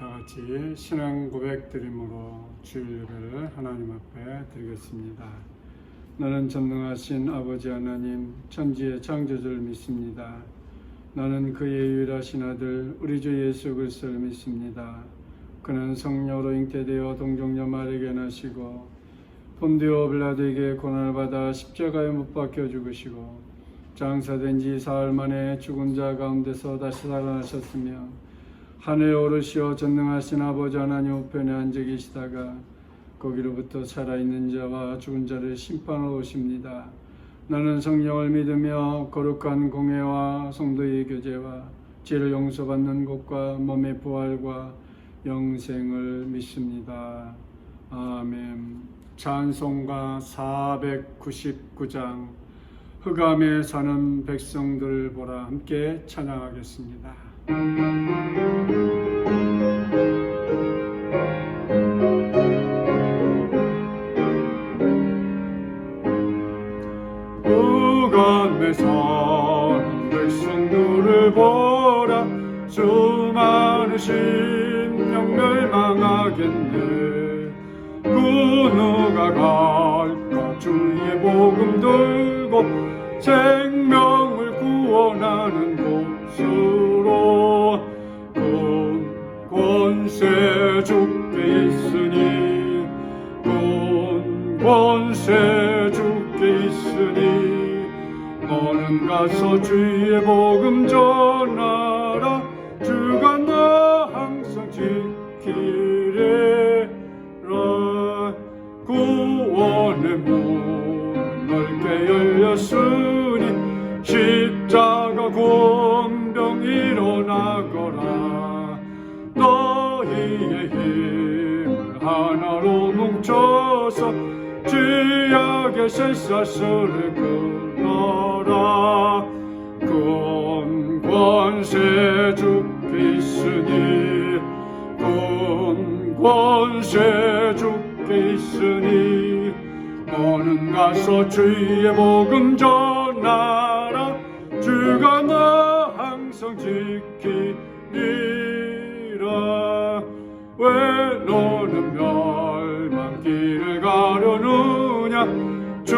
다 같이 신앙 고백 드림으로 주일 예배를 하나님 앞에 드리겠습니다. 나는 전능하신 아버지 하나님, 천지의 창조주를 믿습니다. 나는 그의 유일하신 아들 우리 주 예수 그리스도를 믿습니다. 그는 성령으로 잉태되어 동정녀 마리아에게 나시고 본디오 빌라도에게 고난을 받아 십자가에 못 박혀 죽으시고 장사된 지 사흘 만에 죽은 자 가운데서 다시 살아나셨으며 하늘에 오르시어 전능하신 아버지 하나님 우편에 앉아 계시다가 거기로부터 살아있는 자와 죽은 자를 심판하러 오십니다. 나는 성령을 믿으며 거룩한 공회와 성도의 교제와 죄를 용서받는 것과 몸의 부활과 영생을 믿습니다. 아멘. 찬송가 499장 흑암에 사는 백성들 보라 함께 찬양하겠습니다. 흑암에 사는 백성들을 보라 수많은 심령 멸망하겠네. 그 누가 갈까 주의 복음 들고 생명을 구원하는 곳으로 그 권세 주께 있으니 그 권세 주께 있으니 너는 가서 주의 복음 전하라. 주가 나 항상 지키리라. 구원의 문 넓게 열렸으니 십자가 권병 일어나거라. 너희의 힘을 하나로 뭉쳐서 죄악의 쇠사슬을 끊어라. 그 권세 주께 있으니 그 권세 주께 있으니 너는 가서 주의 복음 전하라. 주가 나 항상 지키리라. 왜 너는 멸망길을 가려느냐. 주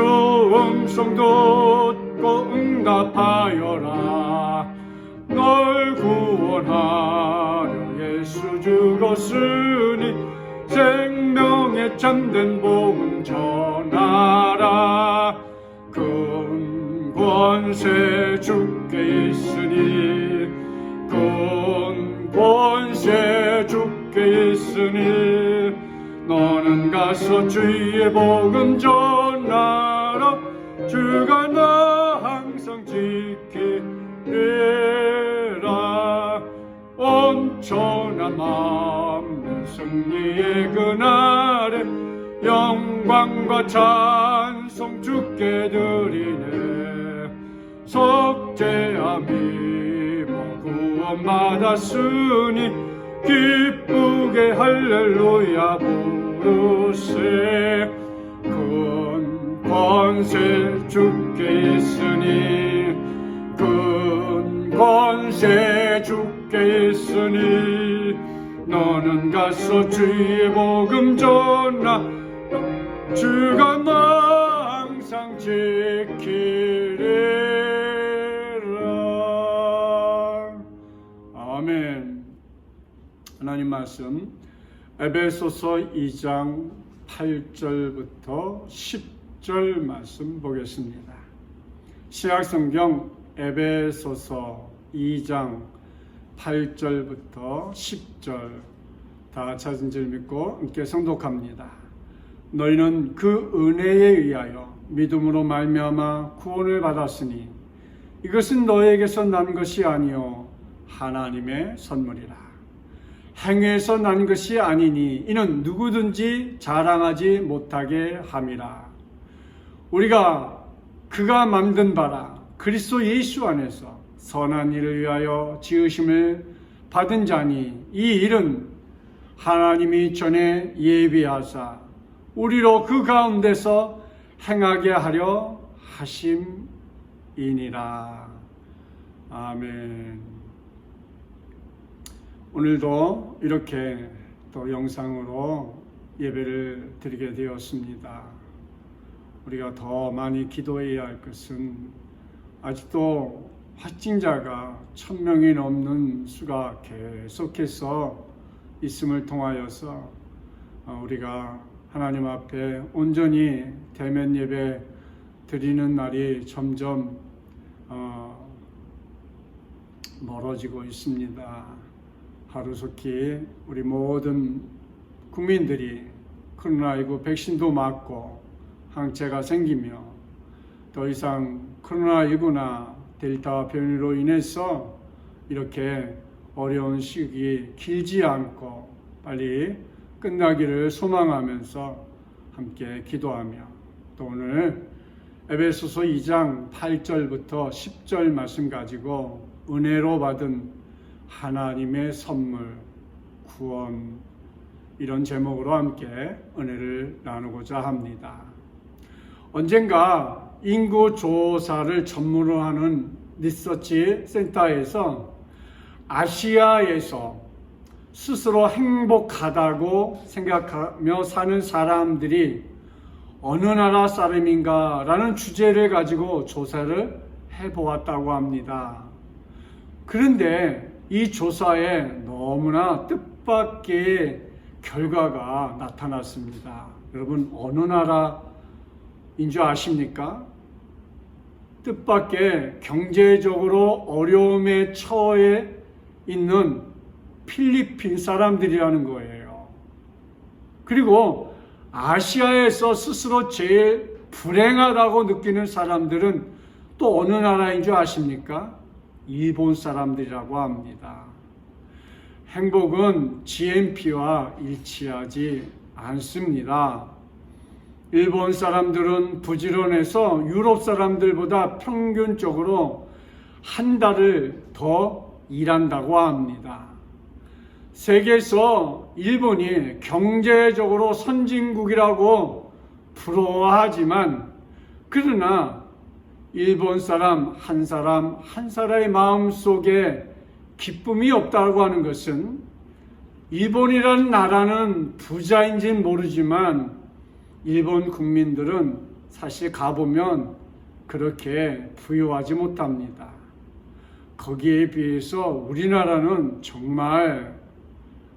음성 듣고 응답하여라. 널 구원하려 예수 죽었으니 생명의 참된 복음 전하라. 큰 권세 주께 있으니 큰 권세 주께 있으니 너는 가서 주의 복음 전하라. 주가 나 항상 지키리라. 온천한 만민 승리의 그날에 영광과 찬송 주께 드리네. 속죄함이 구원 받았으니 기쁘게 할렐루야 부르세. 큰 권세 주께 있으니 큰 권세 주께 있으니 너는 가서 주의 복음 전하. 주가 나 항상 지키리라. 아멘. 하나님 말씀 에베소서 2장 8절부터 10절 말씀 보겠습니다. 신약성경 에베소서 2장 8절부터 10절 다 찾은 줄 믿고 함께 성독합니다. 너희는 그 은혜에 의하여 믿음으로 말미암아 구원을 받았으니 이것은 너희에게서 난 것이 아니요 하나님의 선물이라. 행위에서 난 것이 아니니 이는 누구든지 자랑하지 못하게 함이라. 우리가 그가 만든 바라 그리스도 예수 안에서 선한 일을 위하여 지으심을 받은 자니 이 일은 하나님이 전에 예비하사 우리로 그 가운데서 행하게 하려 하심이니라. 아멘. 오늘도 이렇게 또 영상으로 예배를 드리게 되었습니다. 우리가 더 많이 기도해야 할 것은 아직도 확진자가 1000명이 넘는 수가 계속해서 있음을 통하여서 우리가 하나님 앞에 온전히 대면 예배 드리는 날이 점점 멀어지고 있습니다. 하루속히 우리 모든 국민들이 코로나19 백신도 맞고 항체가 생기며 더 이상 코로나19나 델타 변이로 인해서 이렇게 어려운 시기 길지 않고 빨리 끝나기를 소망하면서 함께 기도하며 또 오늘 에베소서 2장 8절부터 10절 말씀 가지고 은혜로 받은 하나님의 선물, 구원 이런 제목으로 함께 은혜를 나누고자 합니다. 언젠가 인구 조사를 전문으로 하는 리서치 센터에서 아시아에서 스스로 행복하다고 생각하며 사는 사람들이 어느 나라 사람인가 라는 주제를 가지고 조사를 해보았다고 합니다. 그런데 이 조사에 너무나 뜻밖의 결과가 나타났습니다. 여러분 어느 나라인 줄 아십니까? 뜻밖의 경제적으로 어려움에 처해 있는 필리핀 사람들이라는 거예요. 그리고 아시아에서 스스로 제일 불행하다고 느끼는 사람들은 또 어느 나라인 줄 아십니까? 일본 사람들이라고 합니다. 행복은 GNP와 일치하지 않습니다. 일본 사람들은 부지런해서 유럽 사람들보다 평균적으로 한 달을 더 일한다고 합니다. 세계에서 일본이 경제적으로 선진국이라고 부러워하지만 그러나 일본 사람 한 사람의 마음속에 기쁨이 없다고 하는 것은 일본이라는 나라는 부자인지는 모르지만 일본 국민들은 사실 가보면 그렇게 부유하지 못합니다. 거기에 비해서 우리나라는 정말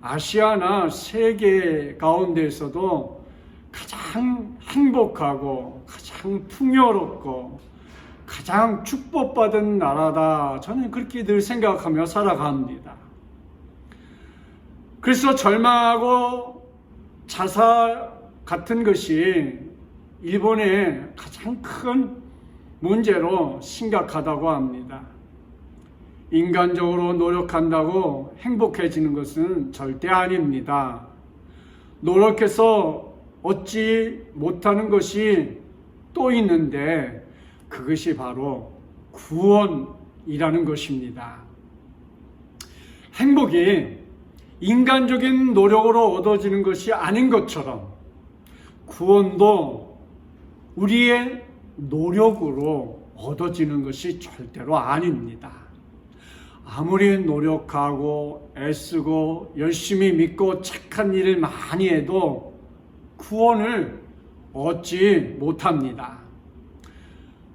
아시아나 세계 가운데에서도 가장 행복하고 가장 풍요롭고 가장 축복받은 나라다. 저는 그렇게 늘 생각하며 살아갑니다. 그래서 절망하고 자살 같은 것이 일본의 가장 큰 문제로 심각하다고 합니다. 인간적으로 노력한다고 행복해지는 것은 절대 아닙니다. 노력해서 얻지 못하는 것이 또 있는데 그것이 바로 구원이라는 것입니다. 행복이 인간적인 노력으로 얻어지는 것이 아닌 것처럼 구원도 우리의 노력으로 얻어지는 것이 절대로 아닙니다. 아무리 노력하고 애쓰고 열심히 믿고 착한 일을 많이 해도 구원을 얻지 못합니다.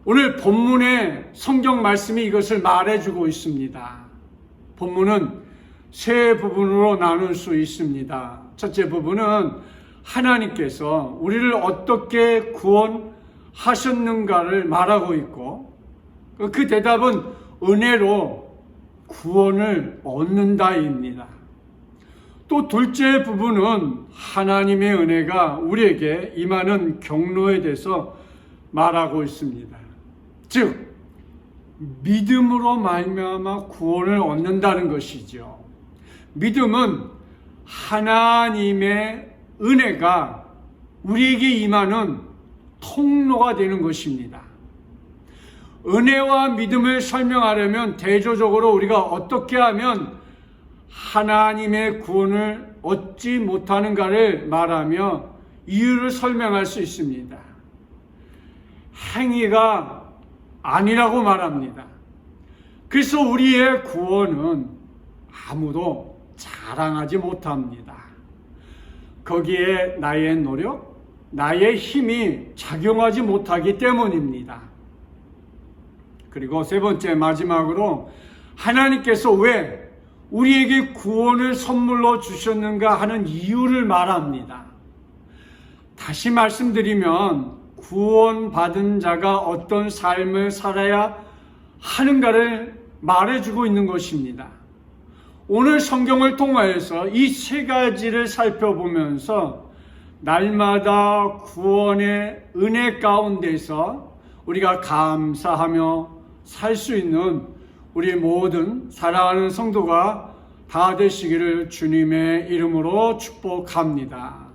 오늘 본문의 성경 말씀이 이것을 말해주고 있습니다. 본문은 세 부분으로 나눌 수 있습니다. 첫째 부분은 하나님께서 우리를 어떻게 구원하셨는가를 말하고 있고 그 대답은 은혜로 구원을 얻는다입니다. 또 둘째 부분은 하나님의 은혜가 우리에게 임하는 경로에 대해서 말하고 있습니다. 즉 믿음으로 말미암아 구원을 얻는다는 것이죠. 믿음은 하나님의 은혜가 우리에게 임하는 통로가 되는 것입니다. 은혜와 믿음을 설명하려면 대조적으로 우리가 어떻게 하면 하나님의 구원을 얻지 못하는가를 말하며 이유를 설명할 수 있습니다. 행위가 아니라고 말합니다. 그래서 우리의 구원은 아무도 자랑하지 못합니다. 거기에 나의 노력, 나의 힘이 작용하지 못하기 때문입니다. 그리고 세 번째, 마지막으로 하나님께서 왜 우리에게 구원을 선물로 주셨는가 하는 이유를 말합니다. 다시 말씀드리면 구원받은 자가 어떤 삶을 살아야 하는가를 말해주고 있는 것입니다. 오늘 성경을 통하여서 이 세 가지를 살펴보면서 날마다 구원의 은혜 가운데서 우리가 감사하며 살 수 있는 우리 모든 사랑하는 성도가 다 되시기를 주님의 이름으로 축복합니다.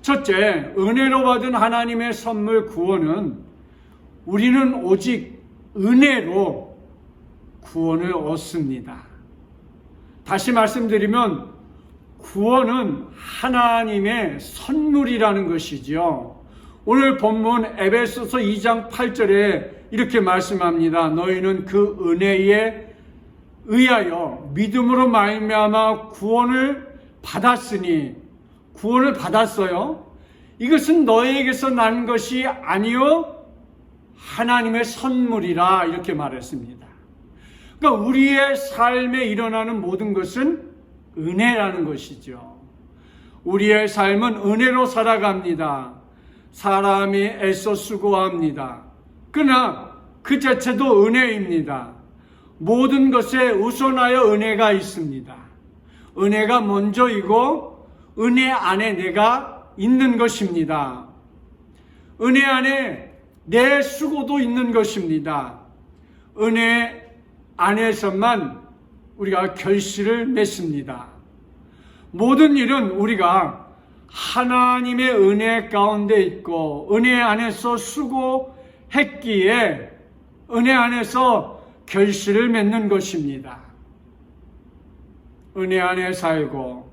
첫째, 은혜로 받은 하나님의 선물 구원은 우리는 오직 은혜로 구원을 얻습니다. 다시 말씀드리면 구원은 하나님의 선물이라는 것이지요. 오늘 본문 에베소서 2장 8절에 이렇게 말씀합니다. 너희는 그 은혜에 의하여 믿음으로 말미암아 구원을 받았으니, 구원을 받았어요. 이것은 너희에게서 난 것이 아니요 하나님의 선물이라 이렇게 말했습니다. 그러니까 우리의 삶에 일어나는 모든 것은 은혜라는 것이죠. 우리의 삶은 은혜로 살아갑니다. 사람이 애써 수고합니다. 그러나 그 자체도 은혜입니다. 모든 것에 우선하여 은혜가 있습니다. 은혜가 먼저이고 은혜 안에 내가 있는 것입니다. 은혜 안에 내 수고도 있는 것입니다. 은혜 안에서만 우리가 결실을 맺습니다. 모든 일은 우리가 하나님의 은혜 가운데 있고 은혜 안에서 수고했기에 은혜 안에서 결실을 맺는 것입니다. 은혜 안에 살고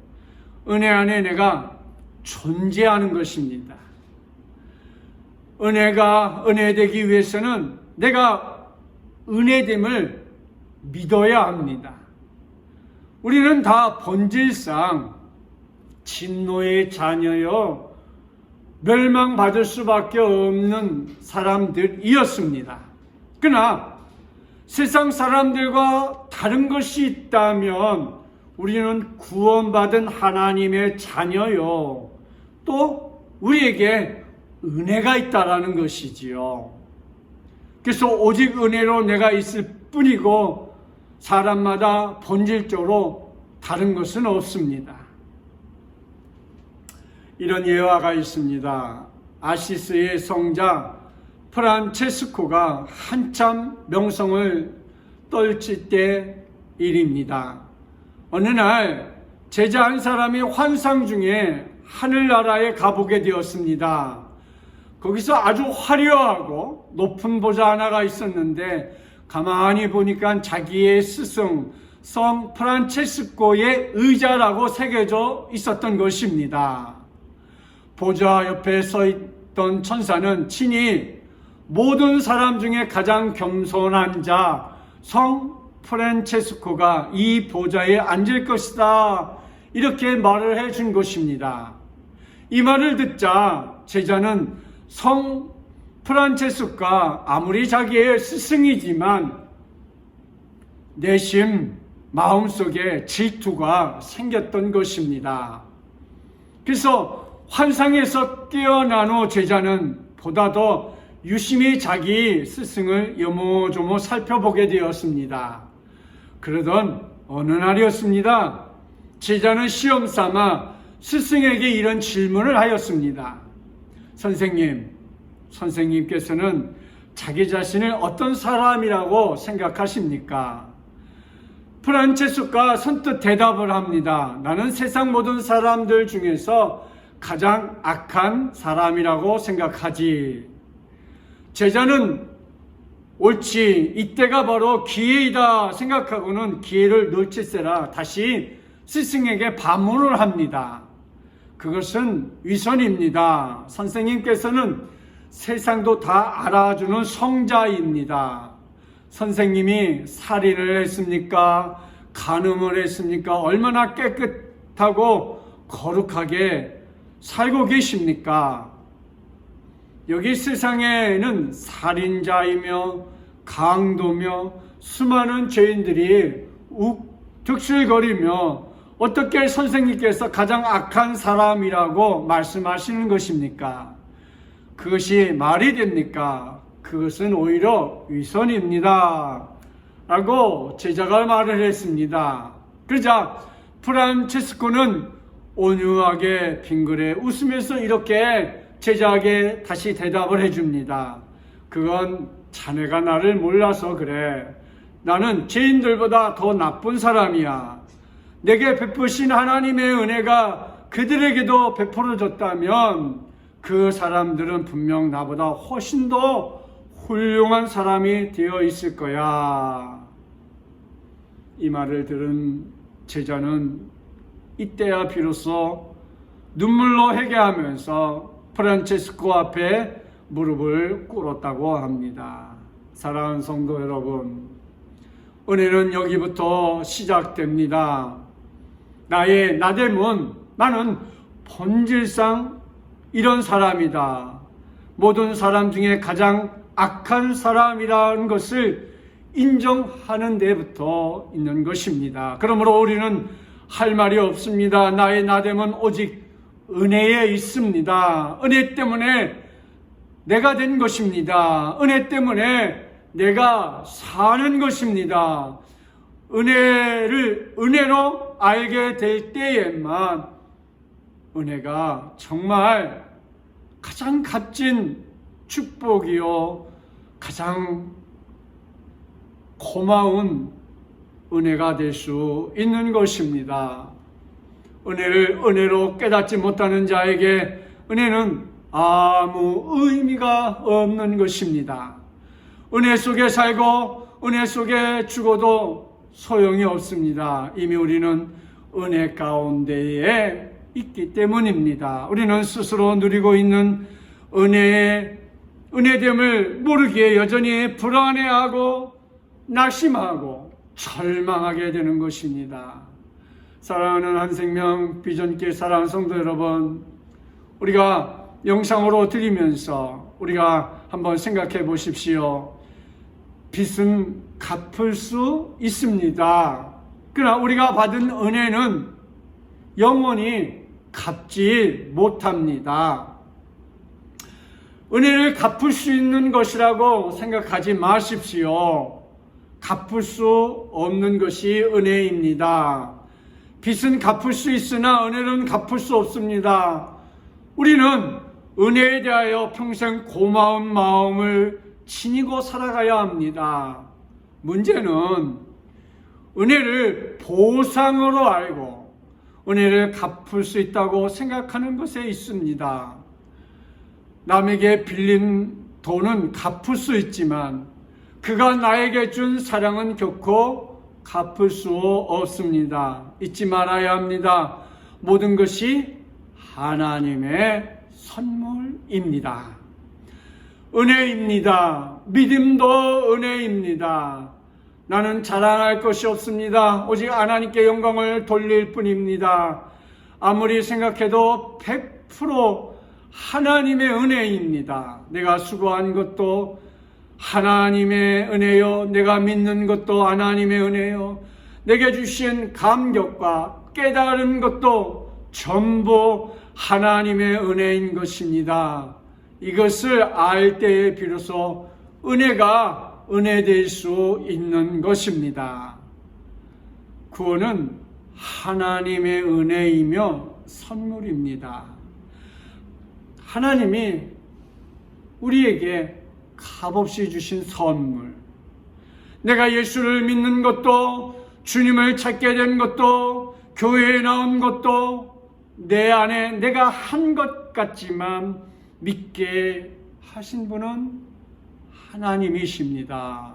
은혜 안에 내가 존재하는 것입니다. 은혜가 은혜되기 위해서는 내가 은혜됨을 믿어야 합니다. 우리는 다 본질상 진노의 자녀여 멸망받을 수밖에 없는 사람들이었습니다. 그러나 세상 사람들과 다른 것이 있다면 우리는 구원받은 하나님의 자녀요, 또 우리에게 은혜가 있다라는 것이지요. 그래서 오직 은혜로 내가 있을 뿐이고 사람마다 본질적으로 다른 것은 없습니다. 이런 예화가 있습니다. 아시스의 성자 프란체스코가 한참 명성을 떨칠 때 일입니다. 어느 날 제자 한 사람이 환상 중에 하늘나라에 가보게 되었습니다. 거기서 아주 화려하고 높은 보좌 하나가 있었는데 가만히 보니까 자기의 스승 성 프란체스코의 의자라고 새겨져 있었던 것입니다. 보좌 옆에 서 있던 천사는 친히 모든 사람 중에 가장 겸손한 자 성 프란체스코가 이 보좌에 앉을 것이다, 이렇게 말을 해준 것입니다. 이 말을 듣자 제자는 성 프란체스코가 아무리 자기의 스승이지만 내심 마음속에 질투가 생겼던 것입니다. 그래서 환상에서 깨어난 후 제자는 보다 더 유심히 자기 스승을 요모조모 살펴보게 되었습니다. 그러던 어느 날이었습니다. 제자는 시험 삼아 스승에게 이런 질문을 하였습니다. 선생님께서는 자기 자신을 어떤 사람이라고 생각하십니까? 프란체스코가 선뜻 대답을 합니다. 나는 세상 모든 사람들 중에서 가장 악한 사람이라고 생각하지. 제자는 옳지, 이때가 바로 기회이다 생각하고는 기회를 놓칠세라 다시 스승에게 반문을 합니다. 그것은 위선입니다. 선생님께서는 세상도 다 알아주는 성자입니다. 선생님이 살인을 했습니까? 간음을 했습니까? 얼마나 깨끗하고 거룩하게 살고 계십니까? 여기 세상에는 살인자이며 강도며 수많은 죄인들이 득실거리며 어떻게 선생님께서 가장 악한 사람이라고 말씀하시는 것입니까? 그것이 말이 됩니까? 그것은 오히려 위선입니다. 라고 제자가 말을 했습니다. 그러자 프란체스코는 온유하게 빙그레 웃으면서 이렇게 제자에게 다시 대답을 해줍니다. 그건 자네가 나를 몰라서 그래. 나는 죄인들보다 더 나쁜 사람이야. 내게 베푸신 하나님의 은혜가 그들에게도 베풀어졌다면 그 사람들은 분명 나보다 훨씬 더 훌륭한 사람이 되어 있을 거야. 이 말을 들은 제자는 이때야 비로소 눈물로 회개하면서 프란체스코 앞에 무릎을 꿇었다고 합니다. 사랑하는 성도 여러분, 은혜는 여기부터 시작됩니다. 나의 나됨은 나는 본질상 이런 사람이다. 모든 사람 중에 가장 악한 사람이라는 것을 인정하는 데부터 있는 것입니다. 그러므로 우리는 할 말이 없습니다. 나의 나됨은 오직 은혜에 있습니다. 은혜 때문에 내가 된 것입니다. 은혜 때문에 내가 사는 것입니다. 은혜를 은혜로 알게 될 때에만 은혜가 정말 가장 값진 축복이요, 가장 고마운 은혜가 될 수 있는 것입니다. 은혜를 은혜로 깨닫지 못하는 자에게 은혜는 아무 의미가 없는 것입니다. 은혜 속에 살고 은혜 속에 죽어도 소용이 없습니다. 이미 우리는 은혜 가운데에 있기 때문입니다. 우리는 스스로 누리고 있는 은혜됨을 모르기에 여전히 불안해하고 낙심하고 절망하게 되는 것입니다. 사랑하는 한생명 비전길 사랑하는 성도 여러분, 우리가 영상으로 드리면서 우리가 한번 생각해 보십시오. 빚은 갚을 수 있습니다. 그러나 우리가 받은 은혜는 영원히 갚지 못합니다. 은혜를 갚을 수 있는 것이라고 생각하지 마십시오. 갚을 수 없는 것이 은혜입니다. 빚은 갚을 수 있으나 은혜는 갚을 수 없습니다. 우리는 은혜에 대하여 평생 고마운 마음을 지니고 살아가야 합니다. 문제는 은혜를 보상으로 알고 은혜를 갚을 수 있다고 생각하는 것에 있습니다. 남에게 빌린 돈은 갚을 수 있지만 그가 나에게 준 사랑은 결코 갚을 수 없습니다. 잊지 말아야 합니다. 모든 것이 하나님의 선물입니다. 은혜입니다. 믿음도 은혜입니다. 나는 자랑할 것이 없습니다. 오직 하나님께 영광을 돌릴 뿐입니다. 아무리 생각해도 100% 하나님의 은혜입니다. 내가 수고한 것도 하나님의 은혜요, 내가 믿는 것도 하나님의 은혜요, 내게 주신 감격과 깨달은 것도 전부 하나님의 은혜인 것입니다. 이것을 알 때에 비로소 은혜가 은혜될 수 있는 것입니다. 구원은 하나님의 은혜이며 선물입니다. 하나님이 우리에게 값없이 주신 선물, 내가 예수를 믿는 것도, 주님을 찾게 된 것도, 교회에 나온 것도 내 안에 내가 한 것 같지만 믿게 하신 분은 하나님이십니다.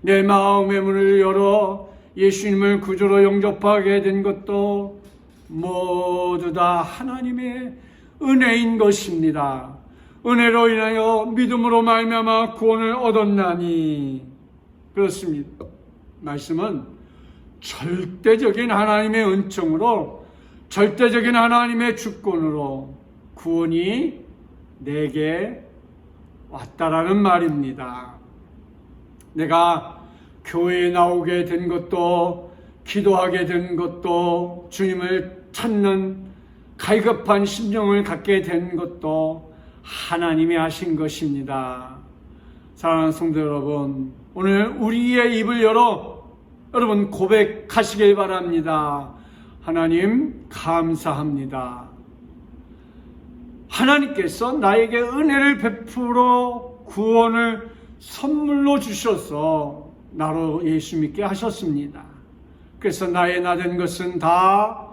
내 마음의 문을 열어 예수님을 구주로 영접하게 된 것도 모두 다 하나님의 은혜인 것입니다. 은혜로 인하여 믿음으로 말미암아 구원을 얻었나니, 그렇습니다. 말씀은 절대적인 하나님의 은총으로, 절대적인 하나님의 주권으로 구원이 내게 왔다라는 말입니다. 내가 교회에 나오게 된 것도, 기도하게 된 것도, 주님을 찾는 갈급한 심령을 갖게 된 것도 하나님이 하신 것입니다. 사랑하는 성도 여러분, 오늘 우리의 입을 열어 여러분 고백하시길 바랍니다. 하나님 감사합니다. 하나님께서 나에게 은혜를 베풀어 구원을 선물로 주셔서 나로 예수 믿게 하셨습니다. 그래서 나의 나 된 것은 다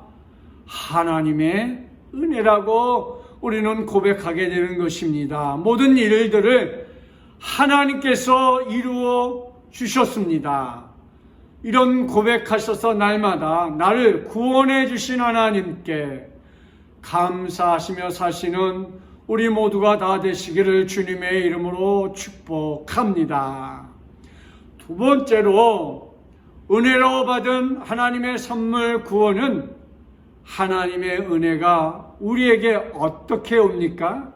하나님의 은혜라고 우리는 고백하게 되는 것입니다. 모든 일들을 하나님께서 이루어 주셨습니다. 이런 고백하셔서 날마다 나를 구원해 주신 하나님께 감사하시며 사시는 우리 모두가 다 되시기를 주님의 이름으로 축복합니다. 두 번째로, 은혜로 받은 하나님의 선물 구원은 하나님의 은혜가 우리에게 어떻게 옵니까?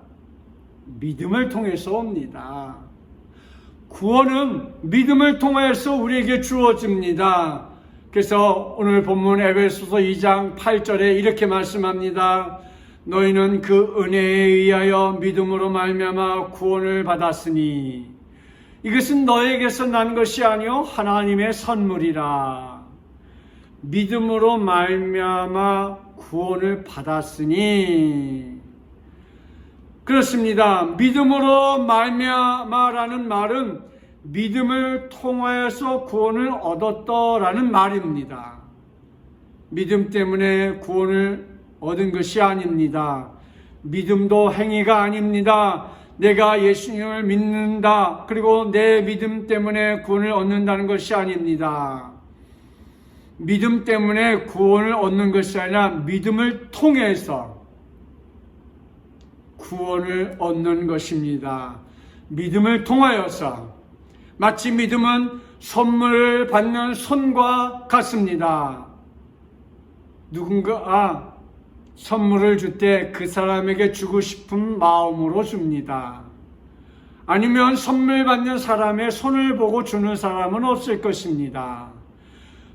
믿음을 통해서 옵니다. 구원은 믿음을 통해서 우리에게 주어집니다. 그래서 오늘 본문 에베소서 2장 8절에 이렇게 말씀합니다. 너희는 그 은혜에 의하여 믿음으로 말미암아 구원을 받았으니 이것은 너에게서 난 것이 아니요 하나님의 선물이라. 믿음으로 말미암아 구원을 받았으니, 그렇습니다. 믿음으로 말미암아라는 말은 믿음을 통하여서 구원을 얻었다라는 말입니다. 믿음 때문에 구원을 얻은 것이 아닙니다. 믿음도 행위가 아닙니다. 내가 예수님을 믿는다, 그리고 내 믿음 때문에 구원을 얻는다는 것이 아닙니다. 믿음 때문에 구원을 얻는 것이 아니라 믿음을 통해서 구원을 얻는 것입니다. 믿음을 통하여서. 마치 믿음은 선물을 받는 손과 같습니다. 누군가 선물을 줄 때 그 사람에게 주고 싶은 마음으로 줍니다. 아니면 선물 받는 사람의 손을 보고 주는 사람은 없을 것입니다.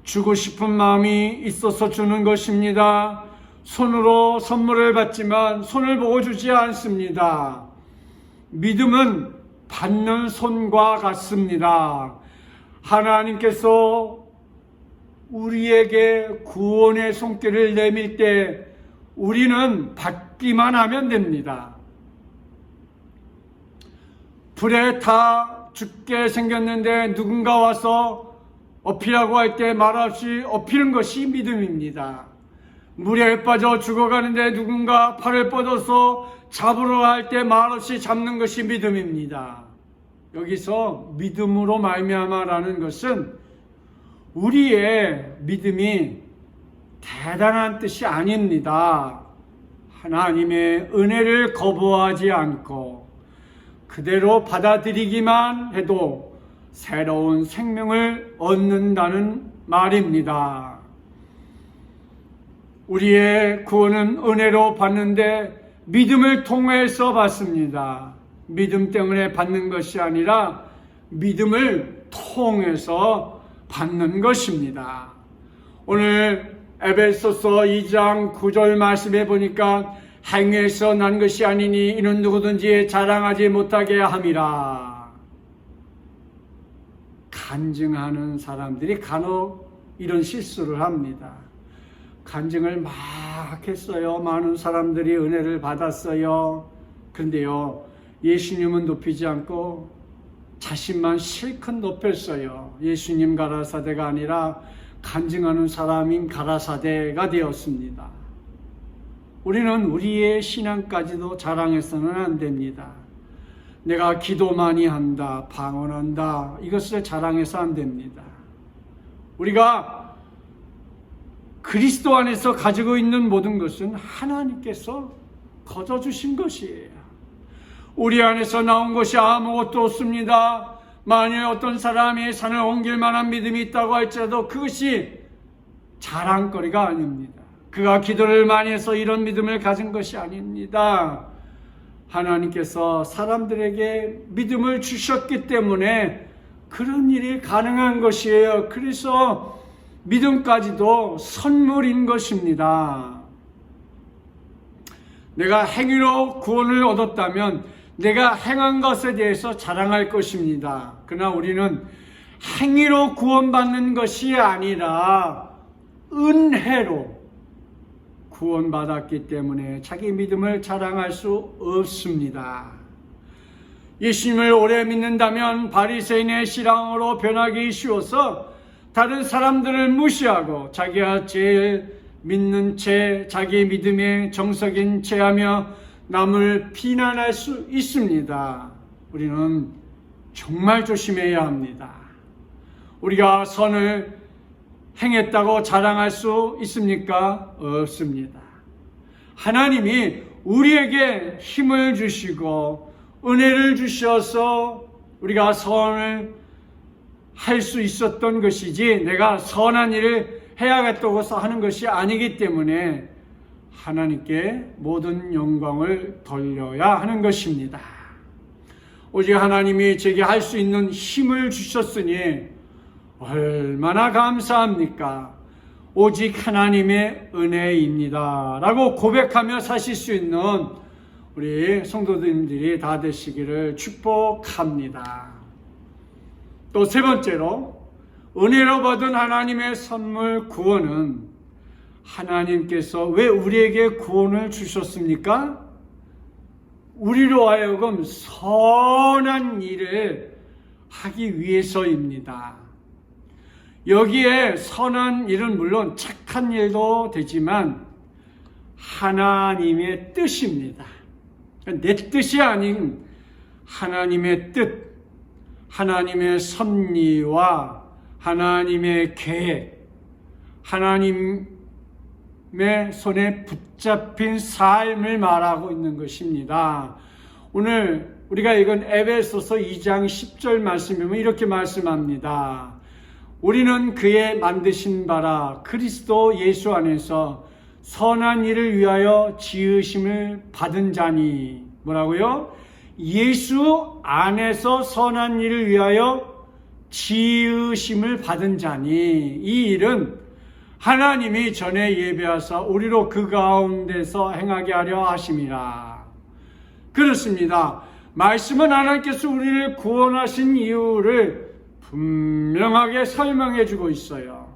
주고 싶은 마음이 있어서 주는 것입니다. 손으로 선물을 받지만 손을 보고 주지 않습니다. 믿음은 받는 손과 같습니다. 하나님께서 우리에게 구원의 손길을 내밀 때 우리는 받기만 하면 됩니다. 불에 타 죽게 생겼는데 누군가 와서 업히라고 할 때 말없이 업히는 것이 믿음입니다. 물에 빠져 죽어가는데 누군가 팔을 뻗어서 잡으러 할 때 말없이 잡는 것이 믿음입니다. 여기서 믿음으로 말미암아라는 것은 우리의 믿음이 대단한 뜻이 아닙니다. 하나님의 은혜를 거부하지 않고 그대로 받아들이기만 해도 새로운 생명을 얻는다는 말입니다. 우리의 구원은 은혜로 받는데 믿음을 통해서 받습니다. 믿음 때문에 받는 것이 아니라 믿음을 통해서 받는 것입니다. 오늘 에베소서 2장 9절 말씀에 보니까 행위에서 난 것이 아니니 이는 누구든지 자랑하지 못하게 함이라. 간증하는 사람들이 간혹 이런 실수를 합니다. 간증을 막 했어요. 많은 사람들이 은혜를 받았어요. 그런데요, 예수님은 높이지 않고 자신만 실컷 높였어요. 예수님 가라사대가 아니라 간증하는 사람인 가라사대가 되었습니다. 우리는 우리의 신앙까지도 자랑해서는 안 됩니다. 내가 기도 많이 한다, 방언한다, 이것을 자랑해서 안 됩니다. 우리가 그리스도 안에서 가지고 있는 모든 것은 하나님께서 거저주신 것이에요. 우리 안에서 나온 것이 아무것도 없습니다. 만일 어떤 사람이 산을 옮길 만한 믿음이 있다고 할지라도 그것이 자랑거리가 아닙니다. 그가 기도를 많이 해서 이런 믿음을 가진 것이 아닙니다. 하나님께서 사람들에게 믿음을 주셨기 때문에 그런 일이 가능한 것이에요. 그래서 믿음까지도 선물인 것입니다. 내가 행위로 구원을 얻었다면 내가 행한 것에 대해서 자랑할 것입니다. 그러나 우리는 행위로 구원받는 것이 아니라 은혜로 구원받았기 때문에 자기 믿음을 자랑할 수 없습니다. 예수님을 오래 믿는다면 바리새인의 신앙으로 변하기 쉬워서 다른 사람들을 무시하고 자기가 제일 믿는 채 자기 믿음의 정석인 채하며 남을 비난할 수 있습니다. 우리는 정말 조심해야 합니다. 우리가 선을 행했다고 자랑할 수 있습니까? 없습니다. 하나님이 우리에게 힘을 주시고 은혜를 주셔서 우리가 선을 할 수 있었던 것이지 내가 선한 일을 해야겠다고 하는 것이 아니기 때문에 하나님께 모든 영광을 돌려야 하는 것입니다. 오직 하나님이 제게 할 수 있는 힘을 주셨으니 얼마나 감사합니까? 오직 하나님의 은혜입니다 라고 고백하며 사실 수 있는 우리 성도님들이 다 되시기를 축복합니다. 또 세 번째로 은혜로 받은 하나님의 선물 구원은 하나님께서 왜 우리에게 구원을 주셨습니까? 우리로 하여금 선한 일을 하기 위해서입니다. 여기에 선한 일은 물론 착한 일도 되지만 하나님의 뜻입니다. 내 뜻이 아닌 하나님의 뜻, 하나님의 섭리와 하나님의 계획, 하나님의 손에 붙잡힌 삶을 말하고 있는 것입니다. 오늘 우리가 읽은 에베소서 2장 10절 말씀이면 이렇게 말씀합니다. 우리는 그의 만드신 바라 그리스도 예수 안에서 선한 일을 위하여 지으심을 받은 자니. 뭐라고요? 예수 안에서 선한 일을 위하여 지으심을 받은 자니. 이 일은 하나님이 전에 예배하사 우리로 그 가운데서 행하게 하려 하심이라. 그렇습니다. 말씀은 하나님께서 우리를 구원하신 이유를 분명하게 설명해 주고 있어요.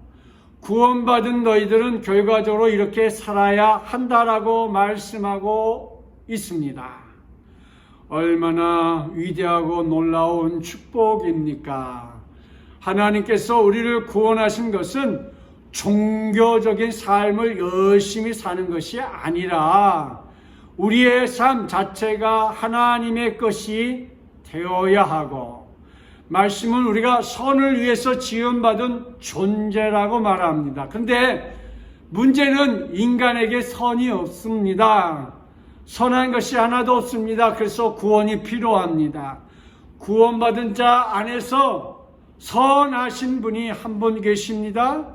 구원받은 너희들은 결과적으로 이렇게 살아야 한다라고 말씀하고 있습니다. 얼마나 위대하고 놀라운 축복입니까? 하나님께서 우리를 구원하신 것은 종교적인 삶을 열심히 사는 것이 아니라 우리의 삶 자체가 하나님의 것이 되어야 하고, 말씀은 우리가 선을 위해서 지음받은 존재라고 말합니다. 그런데 문제는 인간에게 선이 없습니다. 선한 것이 하나도 없습니다. 그래서 구원이 필요합니다. 구원받은 자 안에서 선하신 분이 한 분 계십니다.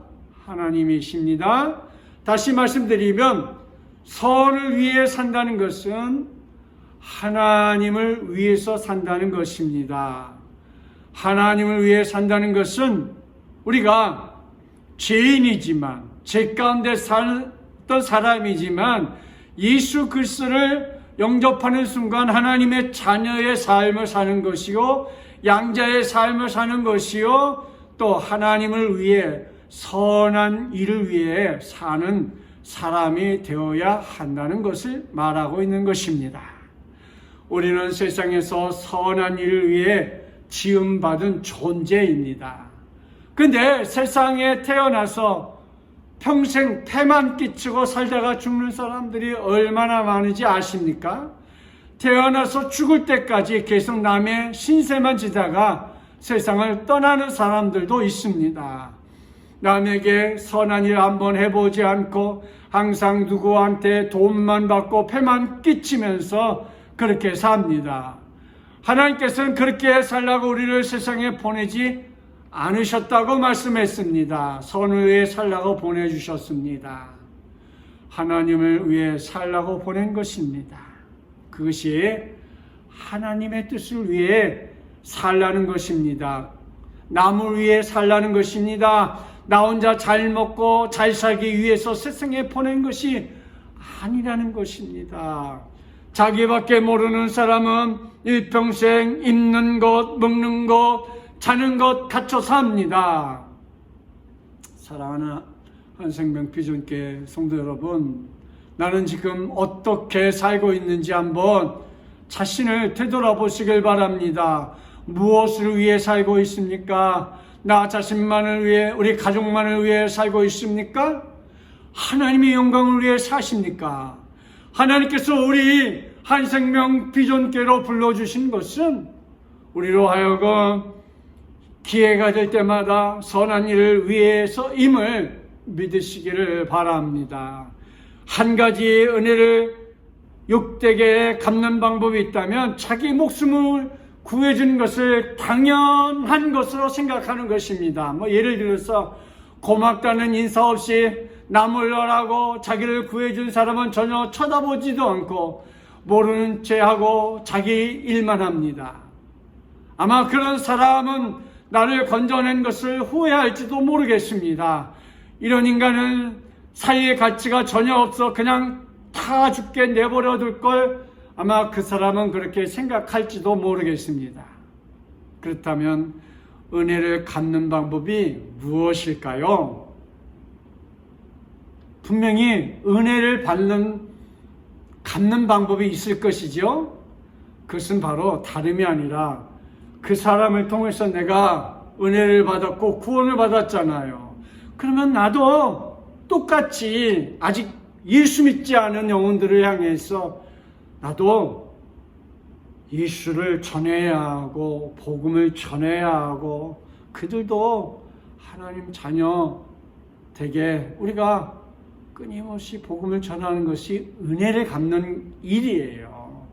하나님이십니다. 다시 말씀드리면 선을 위해 산다는 것은 하나님을 위해서 산다는 것입니다. 하나님을 위해 산다는 것은 우리가 죄인이지만, 죄 가운데 살던 사람이지만 예수 그리스도를 영접하는 순간 하나님의 자녀의 삶을 사는 것이요, 양자의 삶을 사는 것이요, 또 하나님을 위해 선한 일을 위해 사는 사람이 되어야 한다는 것을 말하고 있는 것입니다. 우리는 세상에서 선한 일을 위해 지음받은 존재입니다. 그런데 세상에 태어나서 평생 패만 끼치고 살다가 죽는 사람들이 얼마나 많은지 아십니까? 태어나서 죽을 때까지 계속 남의 신세만 지다가 세상을 떠나는 사람들도 있습니다. 남에게 선한 일 한번 해보지 않고 항상 누구한테 돈만 받고 패만 끼치면서 그렇게 삽니다. 하나님께서는 그렇게 살라고 우리를 세상에 보내지 않으셨다고 말씀했습니다. 선을 위해 살라고 보내주셨습니다. 하나님을 위해 살라고 보낸 것입니다. 그것이 하나님의 뜻을 위해 살라는 것입니다. 남을 위해 살라는 것입니다. 나 혼자 잘 먹고 잘 살기 위해서 세상에 보낸 것이 아니라는 것입니다. 자기밖에 모르는 사람은 일평생 입는 것, 먹는 것, 자는 것 갖춰 삽니다. 사랑하는 한생명 비전교회 성도 여러분, 나는 지금 어떻게 살고 있는지 한번 자신을 되돌아보시길 바랍니다. 무엇을 위해 살고 있습니까? 나 자신만을 위해, 우리 가족만을 위해 살고 있습니까? 하나님의 영광을 위해 사십니까? 하나님께서 우리 한생명 비전교회로 불러주신 것은 우리로 하여금 기회가 될 때마다 선한 일을 위해서임을 믿으시기를 바랍니다. 한 가지 은혜를 욕되게 갚는 방법이 있다면 자기 목숨을 구해준 것을 당연한 것으로 생각하는 것입니다. 예를 들어서 고맙다는 인사 없이 남을 너라고 자기를 구해준 사람은 전혀 쳐다보지도 않고 모르는 체하고 자기 일만 합니다. 아마 그런 사람은 나를 건져낸 것을 후회할지도 모르겠습니다. 이런 인간은 사이의 가치가 전혀 없어 그냥 다 죽게 내버려 둘 걸 아마 그 사람은 그렇게 생각할지도 모르겠습니다. 그렇다면 은혜를 갚는 방법이 무엇일까요? 분명히 은혜를 갚는 방법이 있을 것이죠. 그것은 바로 다름이 아니라 그 사람을 통해서 내가 은혜를 받았고 구원을 받았잖아요. 그러면 나도 똑같이 아직 예수 믿지 않은 영혼들을 향해서 나도 예수를 전해야 하고 복음을 전해야 하고 그들도 하나님 자녀 되게 우리가 끊임없이 복음을 전하는 것이 은혜를 갚는 일이에요.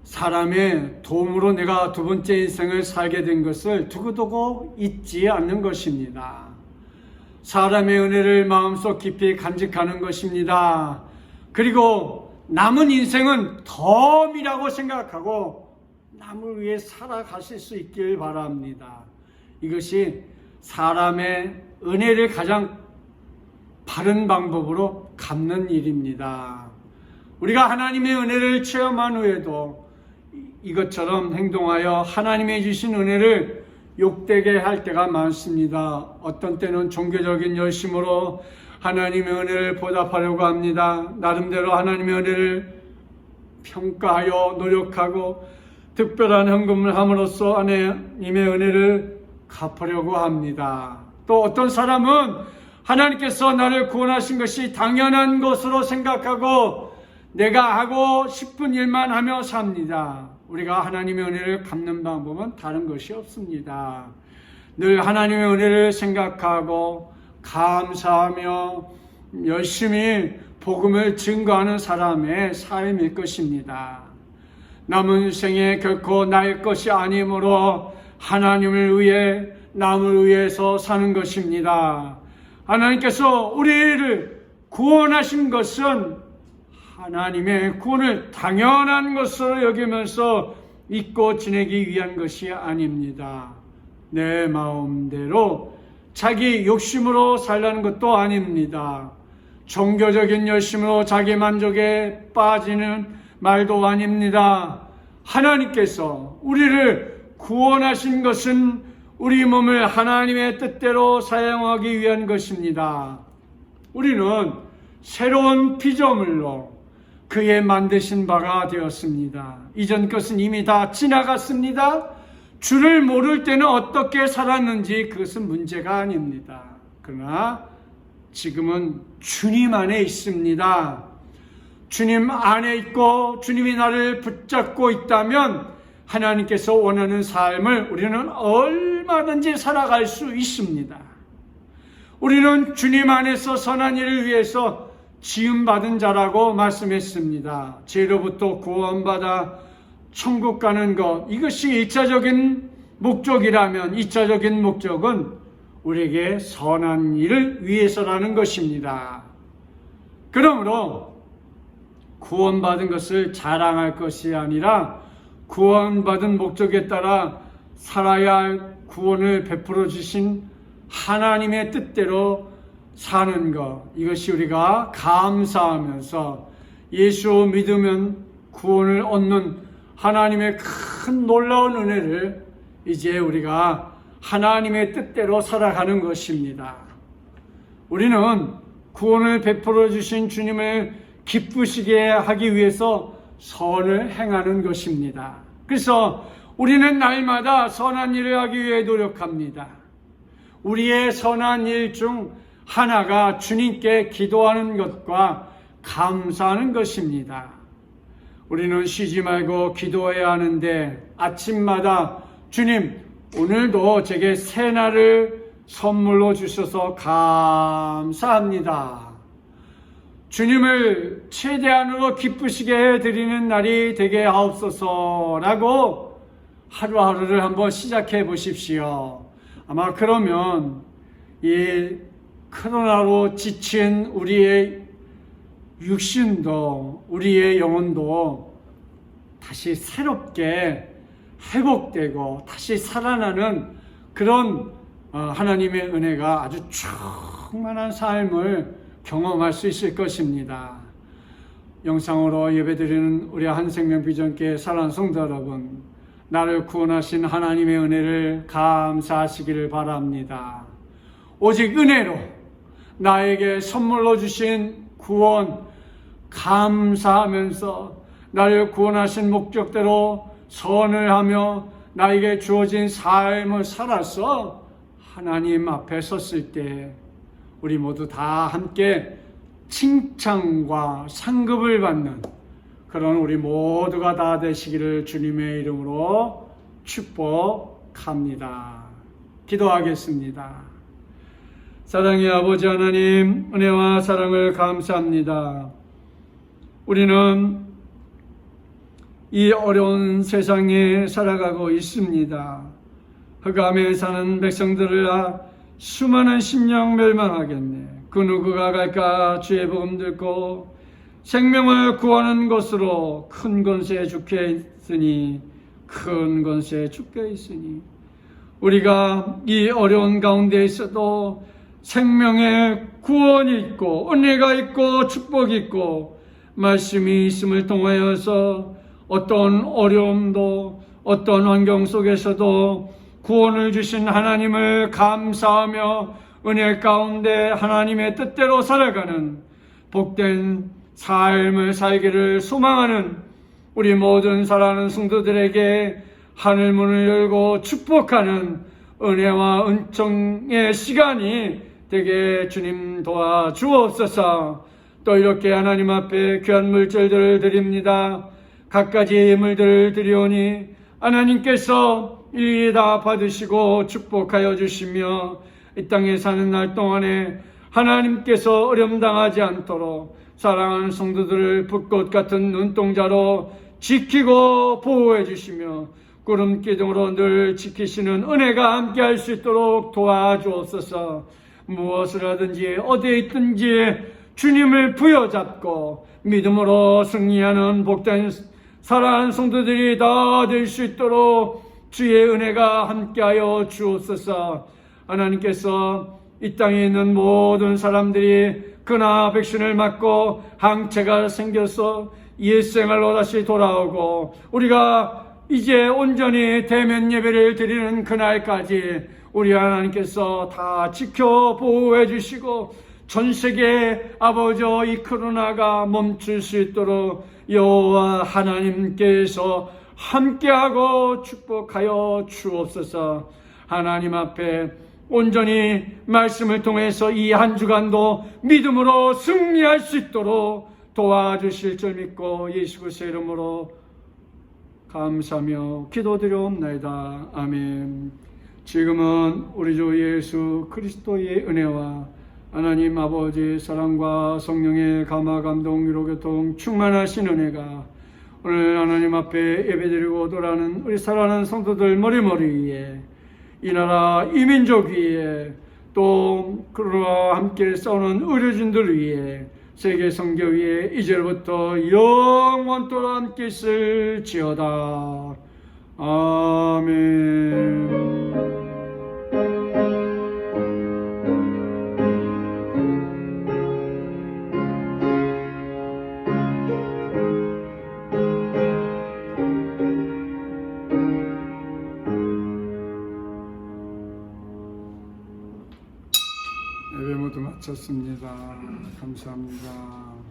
사람의 도움으로 내가 두 번째 인생을 살게 된 것을 두고두고 잊지 않는 것입니다. 사람의 은혜를 마음속 깊이 간직하는 것입니다. 그리고 남은 인생은 덤이라고 생각하고 남을 위해 살아가실 수 있길 바랍니다. 이것이 사람의 은혜를 가장 바른 방법으로 갚는 일입니다. 우리가 하나님의 은혜를 체험한 후에도 이것처럼 행동하여 하나님이 주신 은혜를 욕되게 할 때가 많습니다. 어떤 때는 종교적인 열심으로 하나님의 은혜를 보답하려고 합니다. 나름대로 하나님의 은혜를 평가하여 노력하고 특별한 헌금을 함으로써 하나님의 은혜를 갚으려고 합니다. 또 어떤 사람은 하나님께서 나를 구원하신 것이 당연한 것으로 생각하고 내가 하고 싶은 일만 하며 삽니다. 우리가 하나님의 은혜를 갚는 방법은 다른 것이 없습니다. 늘 하나님의 은혜를 생각하고 감사하며 열심히 복음을 증거하는 사람의 삶일 것입니다. 남은 생에 결코 나의 것이 아니므로 하나님을 위해 남을 위해서 사는 것입니다. 하나님께서 우리를 구원하신 것은 하나님의 구원을 당연한 것으로 여기면서 믿고 지내기 위한 것이 아닙니다. 내 마음대로 자기 욕심으로 살라는 것도 아닙니다. 종교적인 열심으로 자기 만족에 빠지는 말도 아닙니다. 하나님께서 우리를 구원하신 것은 우리 몸을 하나님의 뜻대로 사용하기 위한 것입니다. 우리는 새로운 피조물로 그의 만드신 바가 되었습니다. 이전 것은 이미 다 지나갔습니다. 주를 모를 때는 어떻게 살았는지 그것은 문제가 아닙니다. 그러나 지금은 주님 안에 있습니다. 주님 안에 있고 주님이 나를 붙잡고 있다면 하나님께서 원하는 삶을 우리는 얼마든지 살아갈 수 있습니다. 우리는 주님 안에서 선한 일을 위해서 지음받은 자라고 말씀했습니다. 죄로부터 구원받아 천국 가는 것, 이것이 1차적인 목적이라면 2차적인 목적은 우리에게 선한 일을 위해서라는 것입니다. 그러므로 구원받은 것을 자랑할 것이 아니라 구원받은 목적에 따라 살아야 할 구원을 베풀어 주신 하나님의 뜻대로 사는 것, 이것이 우리가 감사하면서 예수 믿으면 구원을 얻는 하나님의 큰 놀라운 은혜를 이제 우리가 하나님의 뜻대로 살아가는 것입니다. 우리는 구원을 베풀어 주신 주님을 기쁘시게 하기 위해서 선을 행하는 것입니다. 그래서 우리는 날마다 선한 일을 하기 위해 노력합니다. 우리의 선한 일 중 하나가 주님께 기도하는 것과 감사하는 것입니다. 우리는 쉬지 말고 기도해야 하는데 아침마다 주님, 오늘도 제게 새날을 선물로 주셔서 감사합니다. 주님을 최대한으로 기쁘시게 해드리는 날이 되게 하옵소서라고 하루하루를 한번 시작해 보십시오. 아마 그러면 이 코로나로 지친 우리의 육신도 우리의 영혼도 다시 새롭게 회복되고 다시 살아나는 그런 하나님의 은혜가 아주 충만한 삶을 경험할 수 있을 것입니다. 영상으로 예배드리는 우리 한생명비전교회 사랑하는 성도 여러분, 나를 구원하신 하나님의 은혜를 감사하시기를 바랍니다. 오직 은혜로 나에게 선물로 주신 구원 감사하면서 나를 구원하신 목적대로 선을 하며 나에게 주어진 삶을 살아서 하나님 앞에 섰을 때 우리 모두 다 함께 칭찬과 상급을 받는 그런 우리 모두가 다 되시기를 주님의 이름으로 축복합니다. 기도하겠습니다. 사랑의 아버지 하나님, 은혜와 사랑을 감사합니다. 우리는 이 어려운 세상에 살아가고 있습니다. 흑암에 사는 백성들을 수많은 심령 멸망하겠네. 그 누구가 갈까? 주의 복음 듣고 생명을 구하는 것으로 큰 권세에 죽게 있으니 우리가 이 어려운 가운데 있어도 생명의 구원이 있고 은혜가 있고 축복이 있고 말씀이 있음을 통하여서 어떤 어려움도 어떤 환경 속에서도 구원을 주신 하나님을 감사하며 은혜 가운데 하나님의 뜻대로 살아가는 복된 삶을 살기를 소망하는 우리 모든 사랑하는 성도들에게 하늘문을 열고 축복하는 은혜와 은총의 시간이 되게 주님 도와주옵소서. 또 이렇게 하나님 앞에 귀한 물질들을 드립니다. 갖가지 예물들을 드리오니 하나님께서 일일이 다 받으시고 축복하여 주시며 이 땅에 사는 날 동안에 하나님께서 어려움당하지 않도록 사랑하는 성도들을 붓꽃 같은 눈동자로 지키고 보호해 주시며 구름 기둥으로 늘 지키시는 은혜가 함께 할 수 있도록 도와주옵소서. 무엇을 하든지 어디에 있든지 주님을 부여잡고 믿음으로 승리하는 복된 사랑하는 성도들이 다 될 수 있도록 주의 은혜가 함께하여 주옵소서. 하나님께서 이 땅에 있는 모든 사람들이 그나 백신을 맞고 항체가 생겨서 옛생활로 다시 돌아오고 우리가 이제 온전히 대면 예배를 드리는 그날까지 우리 하나님께서 다 지켜 보호해 주시고 전 세계 아버지와 이 코로나가 멈출 수 있도록 여호와 하나님께서 함께하고 축복하여 주옵소서. 하나님 앞에 온전히 말씀을 통해서 이 한 주간도 믿음으로 승리할 수 있도록 도와주실 줄 믿고 예수 그리스도의 이름으로 감사하며 기도드리옵나이다. 아멘. 지금은 우리 주 예수 그리스도의 은혜와 하나님 아버지의 사랑과 성령의 감화 감동 위로 교통 충만하신 은혜가 오늘 하나님 앞에 예배드리고 돌아가는 우리 사랑하는 성도들 머리머리 위에, 이 나라 이민족 위에, 또 그와 함께 싸우는 의료진들 위에, 세계 선교 위에 이제부터 영원토록 함께 있을지어다. 아멘. 예배 모두 마쳤습니다. 감사합니다.